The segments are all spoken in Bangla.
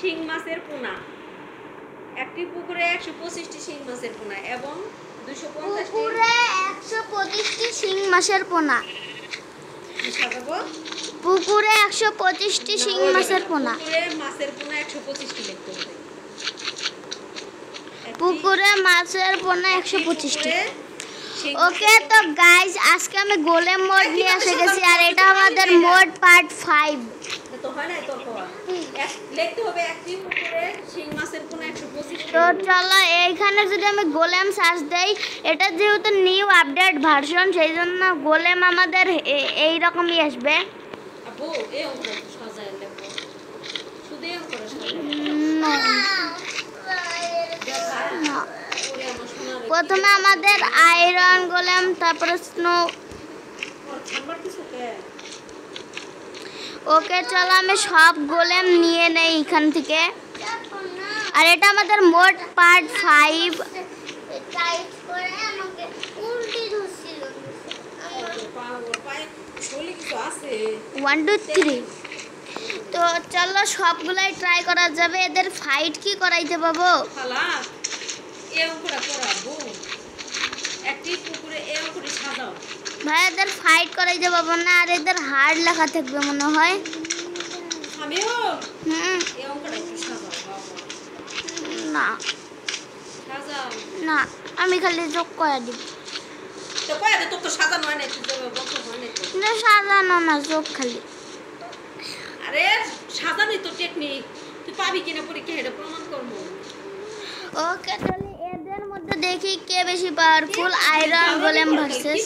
শিং মাছের পোনা, একটি পুকুরে 125টি শিং মাছের পোনা এবং 250টি পুকুরে 125টি শিং মাছের পোনা। সাজাবো পুকুরে 125টি শিং মাছের পোনা। পুকুরে মাছের পোনা 125টি লিখতে হবে। পুকুরে মাছের পোনা 125টি। ওকে তো গাইস, আজকে আমি গোলেম মোড নিয়ে এসে গেছি আর এটা আমাদের মোড পার্ট 5। তো হয় না তো লিখতে হবে একটি পুকুরে শিং মাছের পোনা 125টি। তো চলো এইখানে যদি আমি গোলেম সার্চ দেই, এটা যেহেতু নিউ আপডেট ভার্সন সেই জন্য গোলেম আমাদের এই রকমই আসবে। আপু এই অঙ্ক সাজায় লেখো, শুধু এই অঙ্ক সাজায়। প্রথমে আমাদের আয়রন গোলেম, তারপরে স্নো। ওকে চলো আমি সব গোলেম নিয়ে নেই এখান থেকে। আর এটা আমাদের মোট পার্ট 5। 1 2 3। তো চলো সবগুলাই ট্রাই করা যাবে। এদের ফাইট কি করাইতে পাবো? ভাই এদের ফাইট করাইতে পাবো না, আর এদের হার্ড লেখা থাকবে মনে হয়। না না, আমি খালি যোগ করে দিব। সাজানো না, যোগ খালি। আরে সাজানোই তো টেকনিক, তুই পাবি কিনা পরীক্ষা এটা প্রমাণ করবো। ওকে তাহলে এদের মধ্যে দেখি কে বেশি পাওয়ারফুল, আয়রন গোলেম ভার্সেস।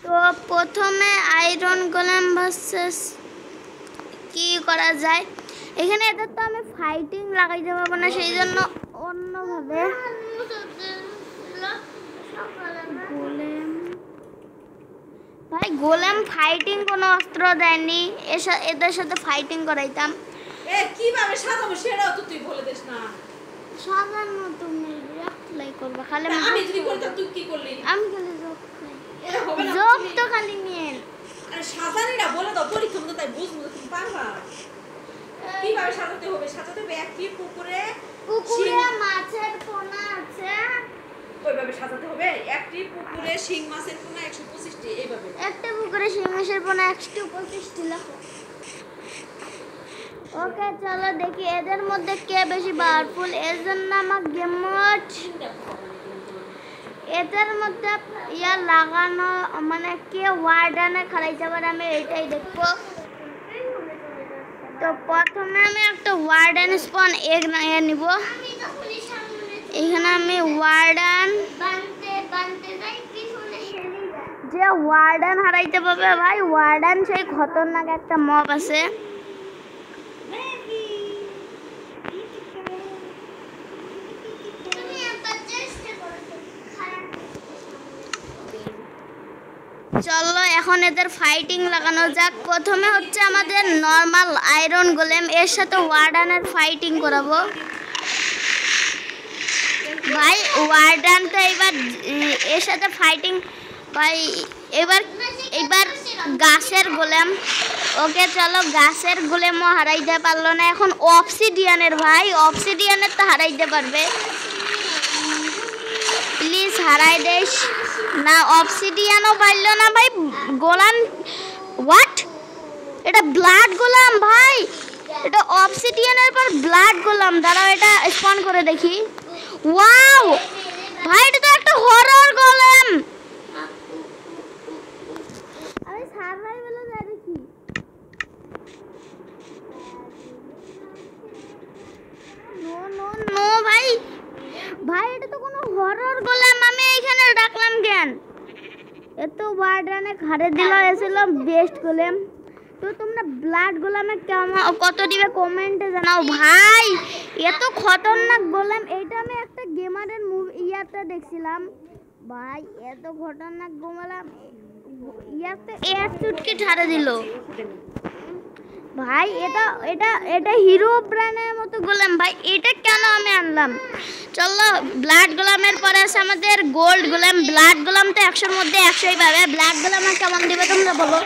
তো প্রথমে আয়রন গোলেম ভার্সেস কি করা যায়? এখানে এদের তো আমি ফাইটিং লাগাইতে পারবো না, সেই জন্য অন্যভাবে গোলেম। ভাই গোলেম ফাইটিং কোনো অস্ত্র দেয়নি, এদের সাথে ফাইটিং করাইতাম। কিভাবে সাজাবো সেটাও তো তুই বলে দিস না। সাজানো তুমি রিঅ্যাপ্লাই করবে খালি। আমি যদি বলতাম তুই কি করলি? আমি খালি যোগ এটা হবে না, যোগ তো খালি নিয়ে। আরে সাজানিটা বলে দাও, পরীক্ষা মতো তাই বুঝবো তুমি পারবা। কিভাবে সাজাতে হবে? সাজাতে হবে একটি পুকুরে মাছের পোনা আছে, ওইভাবে সাজাতে হবে। একটি পুকুরে শিং মাছের পোনা 125টি, এইভাবে। একটা পুকুরে শিং মাছের পোনা 125টি লেখো। ওকে চলো দেখি এদের মধ্যে কে বেশি পাওয়ারফুল। এর জন্য আমার গেম মোড এদের মধ্যে ইয়া লাগানো, মানে কে ওয়ার্ডানে খেলাইতে পারে আমি এটাই দেখবো। তো প্রথমে আমি একটা ওয়ার্ডান স্পন এগ নিব। এখানে আমি ওয়ার্ডান, যে ওয়ার্ডান হারাইতে পারবে ভাই, ওয়ার্ডান সেই খতরনাক একটা মব আছে। চলো এখন এদের ফাইটিং লাগানো যাক। প্রথমে হচ্ছে আমাদের নর্মাল আয়রন গোলেম, এর সাথে ওয়ার্ডানের ফাইটিং করাবো। ভাই ওয়ার্ডানটা এবার এর সাথে ফাইটিং ভাই। এবার গাছের গোলেম। ওকে চলো গাছের গোলেমও হারাইতে পারলো না। এখন অবসিডিয়ানের, ভাই অবসিডিয়ানের তো হারাইতে পারবে, প্লিজ হারাই দেশ না। অবসিডিয়ানও পারলো না ভাই। গোলাম হোয়াট? এটা ব্লাড গোলাম ভাই, এটা অবসিডিয়ানের পর ব্লাড গোলাম। দাঁড়াও এটা স্পন করে দেখি। ওয়াও ভাই, এটা তো একটা হরর গোলাম। আমি সারভাইভালে যাই দেখি। নো নো নো ভাই, ভাই এটা তো কোনো হরর গোলাম। আমি এখানে ডাকলাম কেন? এত ওয়ার্ডানে ঘাড়ে দিল, এসেছিল বেস্ট গোলেম। তো তোমরা ব্লাড গোলামে কত দিবে কমেন্টে জানাও। ভাই এত খতরনাক গোলাম, এইটা আমি একটা গেমারের ইয়াতে দেখছিলাম। ভাই এত খতরনাক গোলাম ইয়াতে এর চুটকি ছাড়ে দিল। ভাই এটা এটা এটা হিরো ব্র্যান্ডের মতো গোলাম। ভাই এটা কেন আমি আনলাম? চলো ব্লাড গোলামের পরে আছে আমাদের গোল্ড গোলাম। ব্লাড গোলাম তো 100-র মধ্যে 100ই পাবে। ব্লাড গোলাম কেমন দিবে তোমরা বলো?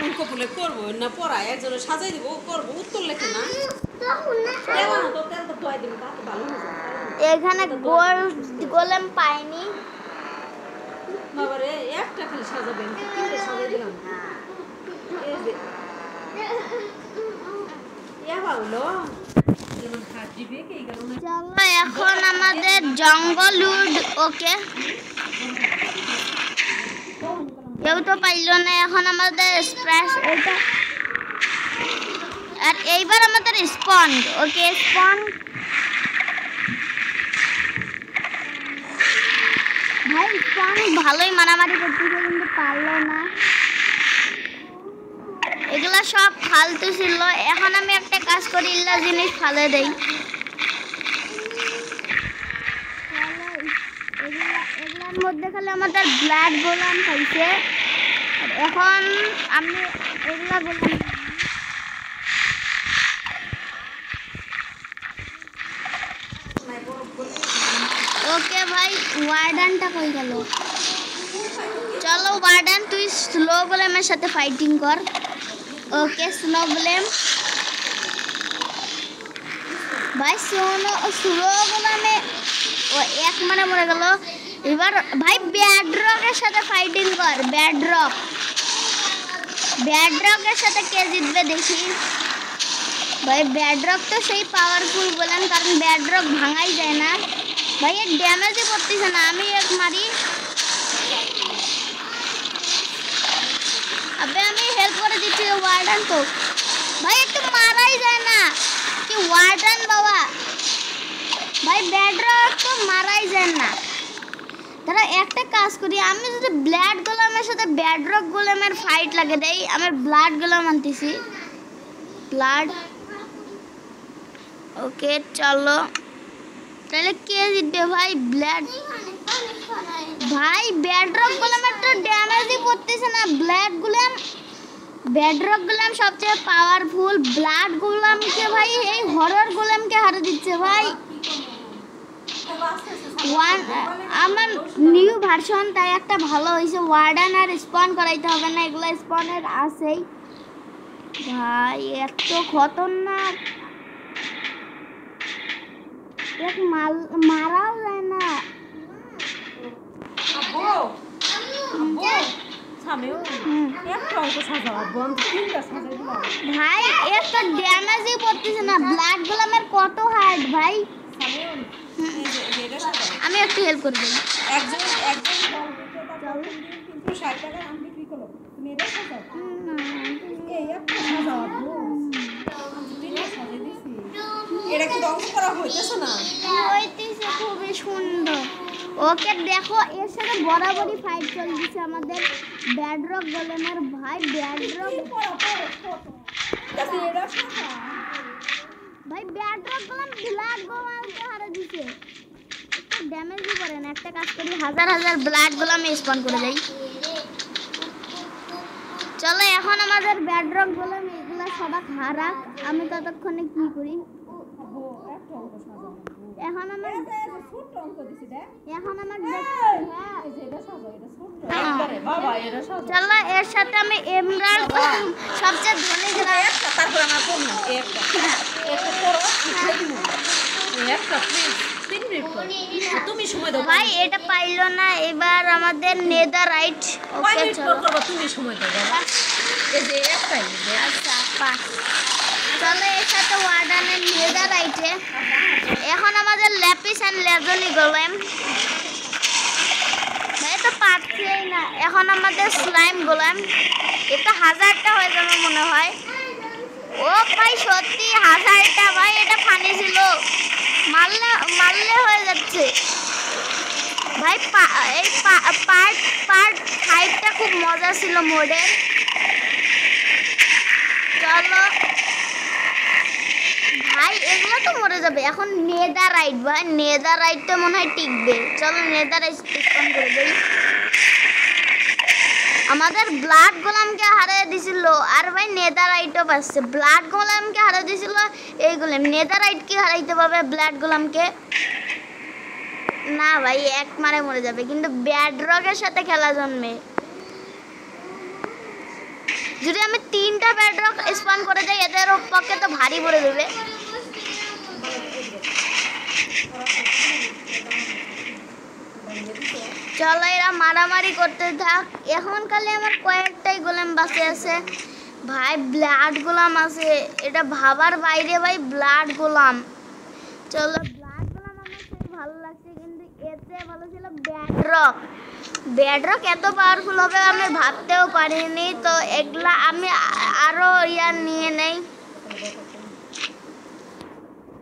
অঙ্ক বলে করবো না পড়ায় একজনে সাজাই দিব করবো উত্তর লেখে না এখানে গোল্ড গোলাম পাইনি বাবারে একটা খালি সাজাবেন তিনটে সাজাই দিলাম এই যে ইয়া বাউলো যেমন হাত দিবে কি গেল না। চলো এখন আমাদের জঙ্গল উড। ওকে কেউ তো পাইলো না। এখন আমাদের স্প্র্যাশ এটা আর এইবার আমাদের স্পন। ওকে স্পন ভাই স্পন ভালোই মারামারি করতেছে কিন্তু পারলো না। এগুলা সব ফালতু ছিল। এখন আমি একটা কাজ করি ইল্লা জিনিস ফালে দেই। এগুলার মধ্যে খালি আমাদের ব্লাড গোলাম পাইছে। এখন আমি এগুলা গোলাম ওকে ভাই ওয়ার্ডানটা কই গেল? চলো ওয়ার্ডান তুই স্লো গোলেমের সাথে ফাইটিং কর। ওকে স্লো গোলেম ভাই স্লো গোলেমে ও এক মানে মরে গেল। এবার ভাই ব্যাডরকের সাথে ফাইটিং কর। ব্যাডরকের সাথে কে জিতবে দেখি। ভাই ব্যাডরক তো সেই পাওয়ারফুল বলেন কারণ ব্যাডরক ভাঙাই যায় না। ভাই এর ড্যামেজই পড়তেছে না। আমি এক মারি আবে আমি হেল্প করে দিচ্ছি। ওয়ার্ডান তো ভাই একটু মারাই যায় না কি ওয়ার্ডান বাবা। ভাই ব্যাডরক তো মারাই যায় না। তারা একটা কাজ করি আমি যদি ব্লাড গোলামের সাথে ব্যাডরক গোলামের ফাইট লাগে দেই। আমি ব্লাড গোলাম আনতেছি ব্লাড। ওকে চলো তাহলে কে জিতবে ভাই? ব্লাড ভাই ব্যাডরক গোলামের তো ড্যামেজই পড়তেছে না। ব্যাডরক গোলাম সবচেয়ে পাওয়ারফুল। ব্লাড গোলামকে ভাই এই হরর গোলামকে হারে দিচ্ছে ভাই। আমার নিউ ভার্সন তাই একটা ভালো হয়েছে। ওয়ার্ডান আর স্পন করাইতে হবে না এগুলো স্পনের আছেই। ভাই এত খতরনাক এক মারাও যায় না। ভাই একটা ড্যামেজই পড়তেছে না। ব্লাড গোলামের কত হার্ড ভাই। আমি একটু হেল্প করে দিই। খুবই সুন্দর। ওকে দেখো এর সাথে বরাবরই ফাইট চলতেছে আমাদের ব্যাডরক গোলেমের। ভাই ব্যাডরক গোলেম ব্লাড গোলামকে হারা দিছে। একটু ড্যামেজই করে না। একটা কাজ করি হাজার ব্লাড গোলাম স্পন করে যাই। চলো এখন আমাদের ব্যাডরক গোলাম এগুলা সবাক হারাক। আমি ততক্ষণে কি করি এখন আমার চলো এর সাথে আমি এমরাল্ড সবচেয়ে ধনী তারপর আমার তুমি সময় দাও ভাই। এটা পাইলো না। এবার আমাদের নেদারাইট। ওকে চলো তুমি সময় দাও বাবা। এই যে একটাই আচ্ছা পাস। চলো এর সাথে ওয়ার্ডানের নেদারাইটে। এখন আমাদের ল্যাপিস এন্ড লেজলি গোলেম ভাই তো পাচ্ছেই না। এখন আমাদের স্লাইম গোলেম। এটা 1000টা হয়ে যাবে মনে হয়। ও ভাই সত্যি 1000টা ভাই। এটা ফানি ছিল। মারলে হয়ে যাচ্ছে ভাই। এই পার্ট 5টা খুব মজা ছিল মোডের। চলো ভাই এগুলো তো মরে যাবে। এখন নেদারাইট ভাই নেদারাইটটা মনে হয় টিকবে। চলো নেদারাইট স্পন করে দেই। আমাদের ব্লাড গোলামকে হারিয়ে দিছিল আর ভাই নেদারাইটও পাচ্ছে। ব্লাড গোলামকে হারিয়ে দিছিল এই গোলাম। নেদারাইট কি হারাইতে পারবে ব্লাড গোলামকে? না ভাই এক মারে মরে যাবে, কিন্তু ব্যাড রকের সাথে খেলা জন্মে। যদি আমি 3টা ব্যাড রক স্পন করে যাই এদের পক্ষে তো ভারী পড়ে দেবে। চলো এরা মারামারি করতে থাক। এখন খালি আমার কয়েকটাই গোলেম বাকি আছে ভাই, ব্লাড গোলাম আছে, এটা ভাবার বাইরে ভাই, ব্লাড গোলাম। চলো ব্লাড গোলাম আমার খুব ভালো লাগছে, কিন্তু এতে ভালো ছিল ব্যাডরক। ব্যাডরক এত পাওয়ারফুল হবে আমি ভাবতেও পারিনি, তো এগুলা আমি আরো ইয়ার নিয়ে নেই।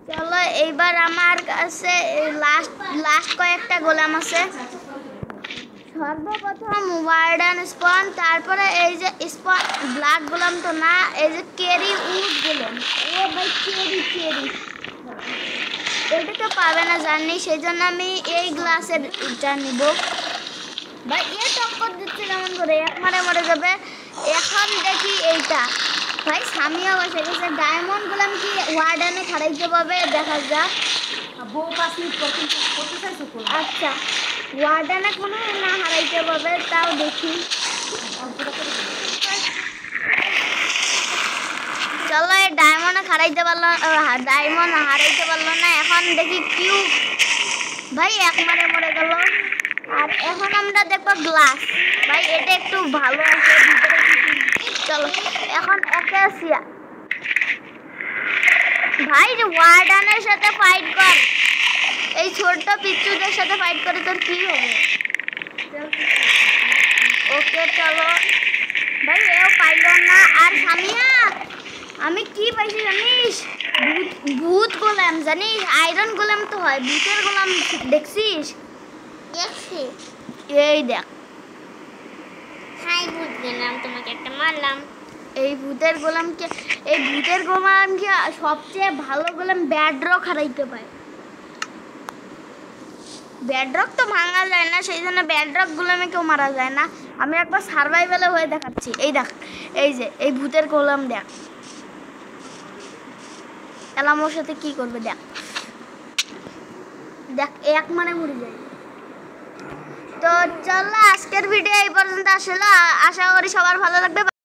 চলো এইবার আমার কাছে লাস্ট কয়েকটা গোলাম আছে। সর্বপ্রথম ওয়ার্ডেন স্পন, তারপরে এই যে স্পন ব্লাড গোলাম তো না, এই যে কেরি উড গোলাম। ও ভাই চেরি এটা তো পাবে না জানি, সেই জন্য আমি এই গ্লাসের এটা নিব। ভাই এ টক্কর দিচ্ছে কেমন করে, এক মারে মরে যাবে। এখন দেখি এইটা ভাই সামিয়া বসে গেছে। ডায়মন্ড গোলাম কি ওয়ার্ডেনে খাড়াইতে পাবে, দেখা যাক। আচ্ছা ওয়ার্ডেনে কোনো না হারাইতে পারবে, তাও দেখি। চলো এই ডায়মন্ড হারাইতে পারলো, ডায়মন্ড হারাইতে পারলো না। এখন দেখি কিউ ভাই এক মারে মরে গেল। আর এখন আমরা দেখবো গ্লাস, ভাই এটা একটু ভালো আছে ভিতরে। চলো এখন অ্যাকাসিয়া ভাই ওয়ার্ডেনের সাথে ফাইট কর, এই ছোট্ট পিচ্চুদের সাথে ফাইট করে তোর কি হবে। ওকে চলো ভাই এও পাইল না। আর সামিয়া আমি কি পাইছি জানিস, ভূত গোলাম জানিস, আয়রন গোলাম তো হয়, ভূতের গোলাম দেখছিস? দেখছি, এই দেখ। হাই ভূত গোলাম, তোমাকে একটা মারলাম। এই ভূতের গোলামকে সবচেয়ে ভালো গোলাম ব্যাডরক হারাইতে পায়। ব্যাডরক তো ভাঙা যায় না, সেই জন্য ব্যাডরক গোলামে কেউ মারা যায় না। আমি একবার সার্ভাইভালে হয়ে দেখাচ্ছি। এই দেখ, এই যে এই ভূতের গোলাম দেখ, এলামোর সাথে কি করবে দেখ, দেখ এক মানে মরে যায়। তো চলো আজকের ভিডিও এই পর্যন্ত আসলে, আশা করি সবার ভালো লাগবে।